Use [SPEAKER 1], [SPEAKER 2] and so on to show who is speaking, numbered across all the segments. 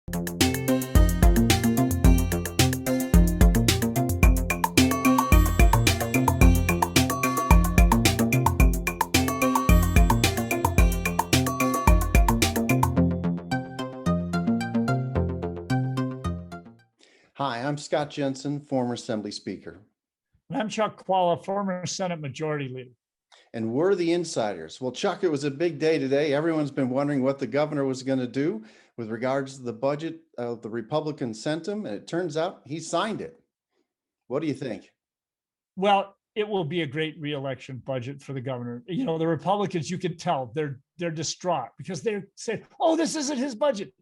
[SPEAKER 1] Hi, I'm Scott Jensen, former Assembly Speaker.
[SPEAKER 2] And I'm Chuck Chvala, former Senate Majority Leader.
[SPEAKER 1] And we're the Insiders. Well, Chuck, it was a big day today. Everyone's been wondering what the governor was going to do with regards to the budget the Republicans sent him, and it turns out he signed it. What do you think?
[SPEAKER 2] Well, it will be a great reelection budget for the governor. You know, the Republicans, you can tell they're distraught because they say, oh, this isn't his budget.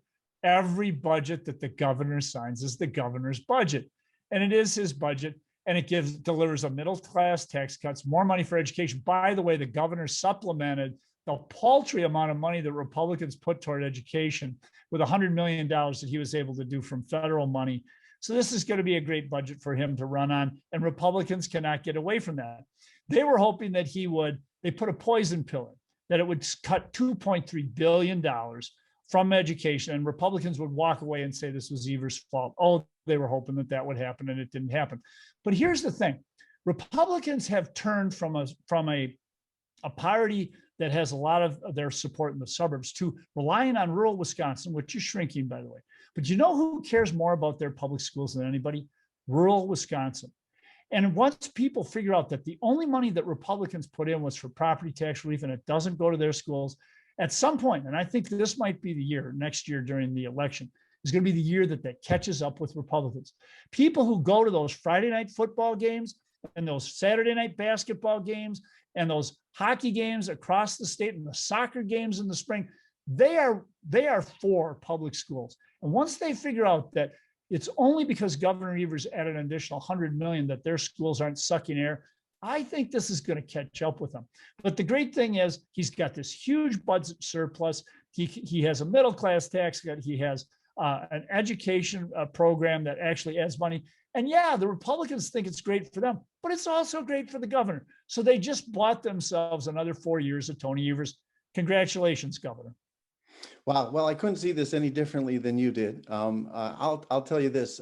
[SPEAKER 2] Every budget that the governor signs is the governor's budget, and it is his budget, and it delivers a middle-class tax cuts, more money for education. By the way, the governor supplemented the paltry amount of money that Republicans put toward education with $100 million that he was able to do from federal money. So this is going to be a great budget for him to run on, and Republicans cannot get away from that. They were hoping that they put a poison pill in, that it would cut $2.3 billion from education, and Republicans would walk away and say this was Evers' fault. Oh, they were hoping that would happen, and it didn't happen. But here's the thing. Republicans have turned from a party that has a lot of their support in the suburbs to relying on rural Wisconsin, which is shrinking, by the way. But you know who cares more about their public schools than anybody? Rural Wisconsin. And once people figure out that the only money that Republicans put in was for property tax relief and it doesn't go to their schools, at some point, and I think this might be the year, next year during the election, is going to be the year that catches up with Republicans. People who go to those Friday night football games and those Saturday night basketball games and those hockey games across the state and the soccer games in the spring, they are for public schools. And once they figure out that it's only because Governor Evers added an additional $100 million that their schools aren't sucking air, I think this is going to catch up with them. But the great thing is he's got this huge budget surplus. He has a middle-class tax cut. He has an education program that actually adds money. And yeah, the Republicans think it's great for them, but it's also great for the governor. So they just bought themselves another 4 years of Tony Evers. Congratulations, Governor.
[SPEAKER 1] Wow. Well, I couldn't see this any differently than you did. I'll tell you this.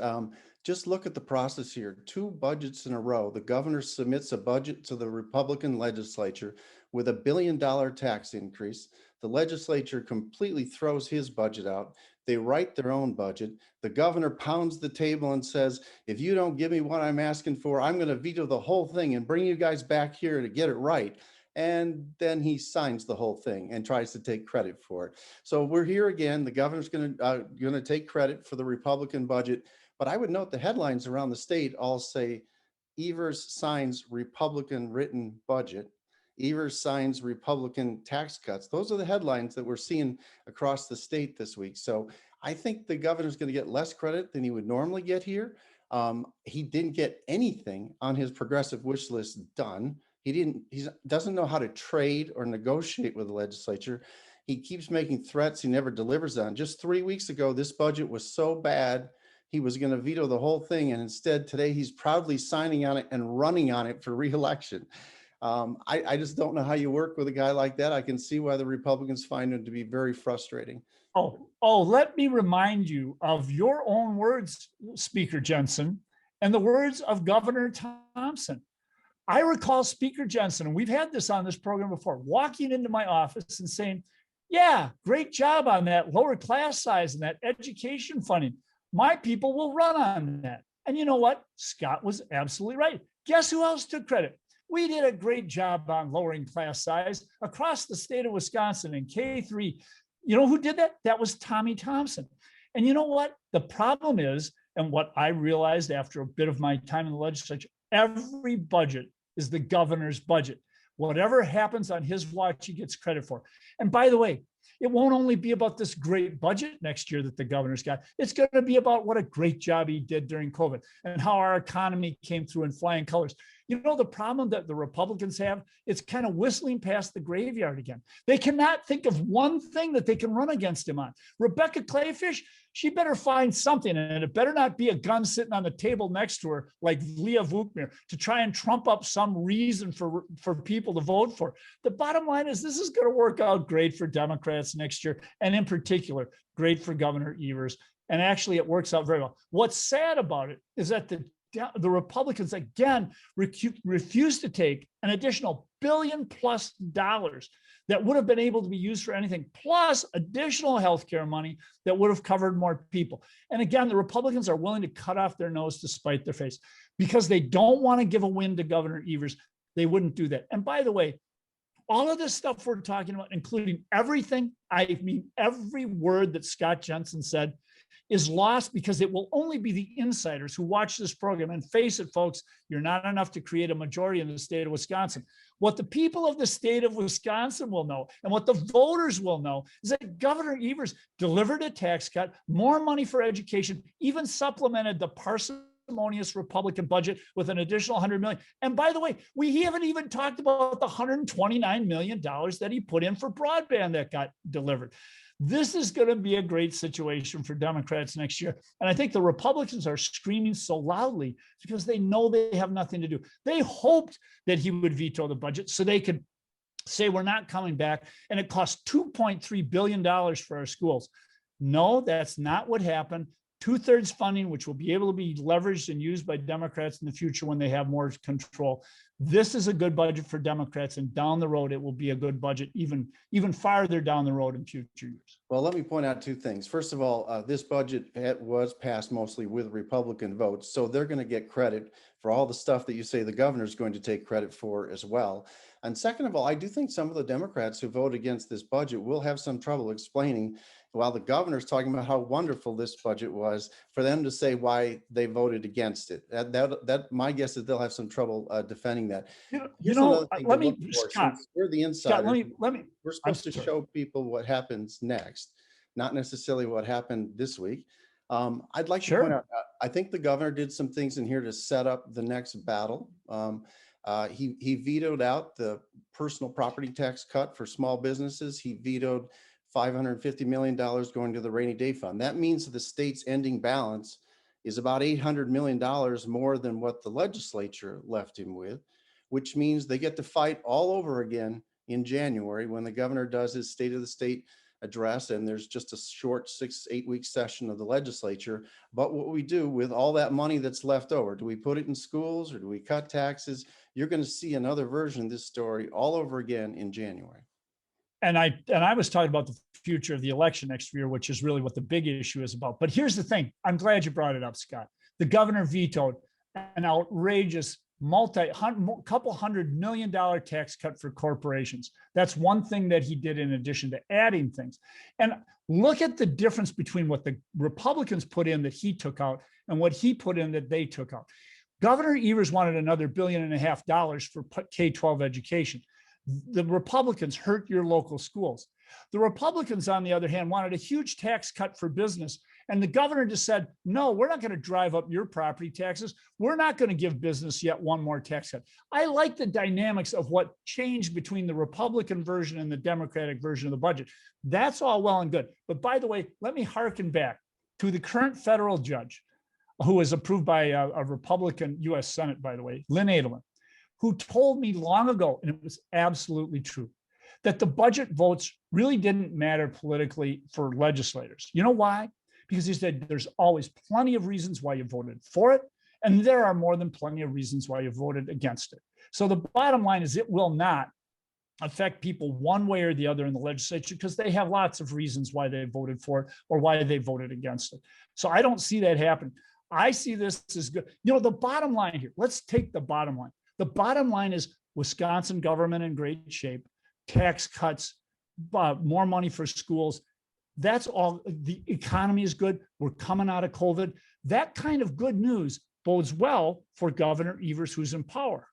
[SPEAKER 1] Just look at the process here. 2 budgets in a row. The governor submits a budget to the Republican legislature with $1 billion tax increase. The legislature completely throws his budget out. They write their own budget. The governor pounds the table and says, if you don't give me what I'm asking for, I'm going to veto the whole thing and bring you guys back here to get it right. And then he signs the whole thing and tries to take credit for it. So we're here again. The governor's going to take credit for the Republican budget. But I would note the headlines around the state all say Evers signs Republican written budget. Evers signs Republican tax cuts. Those are the headlines that we're seeing across the state this week. So I think the governor's going to get less credit than he would normally get here. He didn't get anything on his progressive wish list done. He doesn't know how to trade or negotiate with the legislature. He keeps making threats he never delivers on. Just 3 weeks ago, this budget was so bad, he was going to veto the whole thing. And instead, today, he's proudly signing on it and running on it for re-election. I just don't know how you work with a guy like that. I can see why the Republicans find him to be very frustrating.
[SPEAKER 2] Oh, let me remind you of your own words, Speaker Jensen, and the words of Governor Thompson. I recall Speaker Jensen, and we've had this on this program before, walking into my office and saying, yeah, great job on that lower class size and that education funding. My people will run on that. And you know what? Scott was absolutely right. Guess who else took credit? We did a great job on lowering class size across the state of Wisconsin in K-3. You know who did that? That was Tommy Thompson. And you know what? The problem is, and what I realized after a bit of my time in the legislature, every budget is the governor's budget. Whatever happens on his watch, he gets credit for. And by the way, it won't only be about this great budget next year that the governor's got. It's going to be about what a great job he did during COVID and how our economy came through in flying colors. You know, the problem that the Republicans have, it's kind of whistling past the graveyard again. They cannot think of one thing that they can run against him on. Rebecca Clayfish, she better find something, and it better not be a gun sitting on the table next to her like Leah Vukmir to try and trump up some reason for people to vote for. The bottom line is this is going to work out great for Democrats next year, and in particular, great for Governor Evers. And actually, it works out very well. What's sad about it is that the Republicans, again, refuse to take an additional $1 billion+ that would have been able to be used for anything, plus additional healthcare money that would have covered more people. And again, the Republicans are willing to cut off their nose to spite their face because they don't want to give a win to Governor Evers. They wouldn't do that. And by the way, all of this stuff we're talking about, including everything, I mean, every word that Scott Jensen said, is lost because it will only be the insiders who watch this program. And face it, folks, you're not enough to create a majority in the state of Wisconsin. What the people of the state of Wisconsin will know and what the voters will know is that Governor Evers delivered a tax cut, more money for education, even supplemented the parsimonious Republican budget with an additional $100 million. And by the way, we haven't even talked about the $129 million that he put in for broadband that got delivered. This is going to be a great situation for Democrats next year. And I think the Republicans are screaming so loudly because they know they have nothing to do. They hoped that he would veto the budget so they could say we're not coming back. And it cost $2.3 billion for our schools. No, that's not what happened. 2/3 funding, which will be able to be leveraged and used by Democrats in the future when they have more control. This is a good budget for Democrats, and down the road, it will be a good budget, even farther down the road in future years.
[SPEAKER 1] Well, let me point out two things. First of all, this budget was passed mostly with Republican votes, so they're going to get credit for all the stuff that you say the governor's going to take credit for as well. And second of all, I do think some of the Democrats who vote against this budget will have some trouble explaining, while the governor's talking about how wonderful this budget was, for them to say why they voted against it. That my guess is they'll have some trouble defending that.
[SPEAKER 2] Let me, Scott,
[SPEAKER 1] we're the insiders.
[SPEAKER 2] Scott,
[SPEAKER 1] we're supposed to show people what happens next, not necessarily what happened this week. I'd like to point out, I think the governor did some things in here to set up the next battle. He vetoed out the personal property tax cut for small businesses. He vetoed $550 million going to the rainy day fund. That means the state's ending balance is about $800 million more than what the legislature left him with, which means they get to fight all over again in January when the governor does his State of the State address, and there's just a short 6-8 week session of the legislature. But what we do with all that money that's left over, do we put it in schools or do we cut taxes? You're going to see another version of this story all over again in January.
[SPEAKER 2] And I was talking about the future of the election next year, which is really what the big issue is about. But here's the thing. I'm glad you brought it up, Scott. The governor vetoed an outrageous couple $100 million tax cut for corporations. That's one thing that he did in addition to adding things. And look at the difference between what the Republicans put in that he took out and what he put in that they took out. Governor Evers wanted another $1.5 billion for K-12 education. The Republicans hurt your local schools. The Republicans, on the other hand, wanted a huge tax cut for business. And the governor just said, no, we're not going to drive up your property taxes. We're not going to give business yet one more tax cut. I like the dynamics of what changed between the Republican version and the Democratic version of the budget. That's all well and good. But by the way, let me hearken back to the current federal judge, who was approved by a Republican U.S. Senate, by the way, Lynn Edelman, who told me long ago, and it was absolutely true, that the budget votes really didn't matter politically for legislators. You know why? Because he said there's always plenty of reasons why you voted for it, and there are more than plenty of reasons why you voted against it. So the bottom line is it will not affect people one way or the other in the legislature because they have lots of reasons why they voted for it or why they voted against it. So I don't see that happen. I see this as good. You know, the bottom line here, let's take the bottom line. The bottom line is Wisconsin government in great shape, tax cuts, more money for schools. That's all. The economy is good. We're coming out of COVID. That kind of good news bodes well for Governor Evers, who's in power.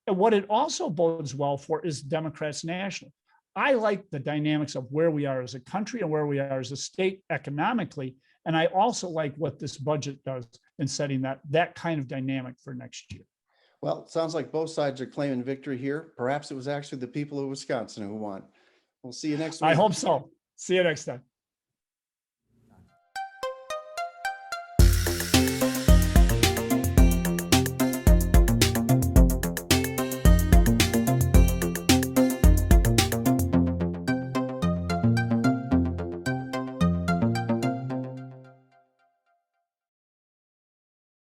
[SPEAKER 2] And what it also bodes well for is Democrats nationally. I like the dynamics of where we are as a country and where we are as a state economically. And I also like what this budget does in setting that kind of dynamic for next year.
[SPEAKER 1] Well, it sounds like both sides are claiming victory here. Perhaps it was actually the people of Wisconsin who won. We'll see you next week.
[SPEAKER 2] I hope so. See you next time.